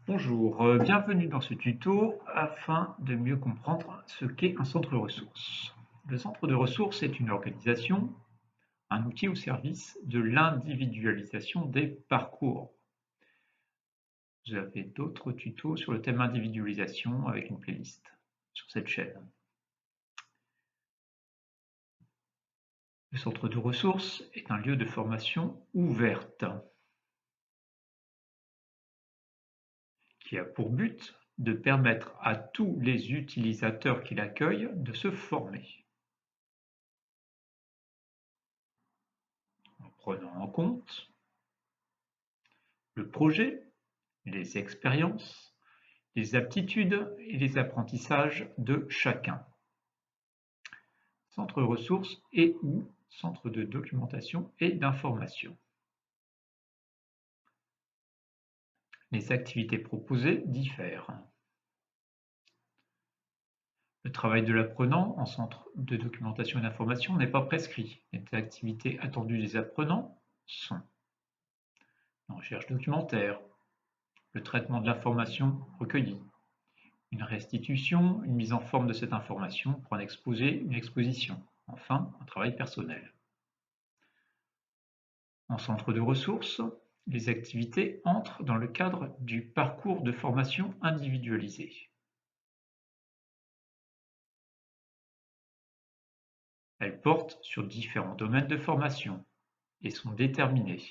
Bonjour, bienvenue dans ce tuto afin de mieux comprendre ce qu'est un centre de ressources. Le centre de ressources est une organisation, un outil au service de l'individualisation des parcours. Vous avez d'autres tutos sur le thème individualisation avec une playlist sur cette chaîne. Le centre de ressources est un lieu de formation ouverte qui a pour but de permettre à tous les utilisateurs qui l'accueillent de se former, en prenant en compte le projet, les expériences, les aptitudes et les apprentissages de chacun. Centre ressources et ou centre de documentation et d'information. Les activités proposées diffèrent. Le travail de l'apprenant en centre de documentation et d'information n'est pas prescrit. Les activités attendues des apprenants sont la recherche documentaire, le traitement de l'information recueillie, une restitution, une mise en forme de cette information pour un exposé, une exposition, enfin un travail personnel. En centre de ressources, les activités entrent dans le cadre du parcours de formation individualisé. Elles portent sur différents domaines de formation et sont déterminées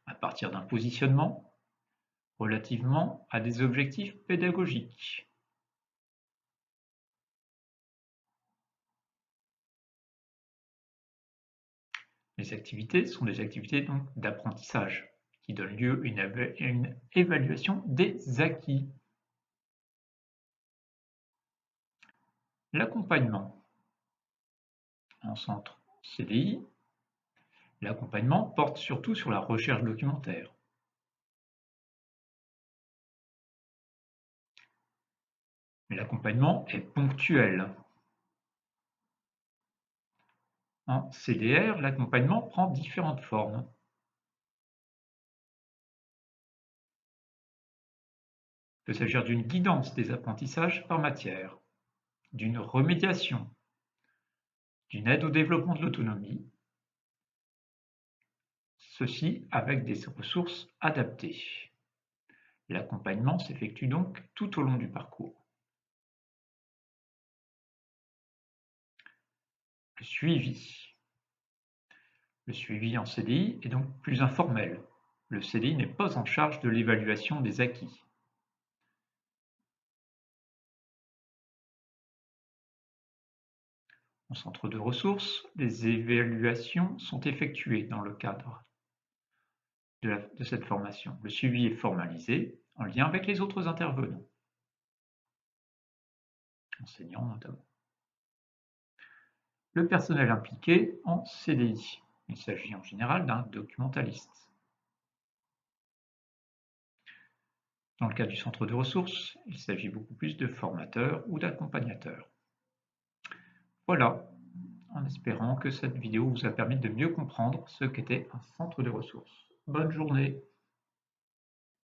à partir d'un positionnement relativement à des objectifs pédagogiques. Les activités sont des activités d'apprentissage qui donnent lieu à une évaluation des acquis. L'accompagnement en centre CDI, l'accompagnement porte surtout sur la recherche documentaire. L'accompagnement est ponctuel. En CDR, l'accompagnement prend différentes formes. Il peut s'agir d'une guidance des apprentissages par matière, d'une remédiation, d'une aide au développement de l'autonomie, ceci avec des ressources adaptées. L'accompagnement s'effectue donc tout au long du parcours. Le suivi. Le suivi en CDI est donc plus informel. Le CDI n'est pas en charge de l'évaluation des acquis. En centre de ressources, les évaluations sont effectuées dans le cadre de cette formation. Le suivi est formalisé en lien avec les autres intervenants, enseignants notamment. Le personnel impliqué en CDI. Il s'agit en général d'un documentaliste. Dans le cas du centre de ressources, il s'agit beaucoup plus de formateurs ou d'accompagnateurs. Voilà, en espérant que cette vidéo vous a permis de mieux comprendre ce qu'était un centre de ressources. Bonne journée!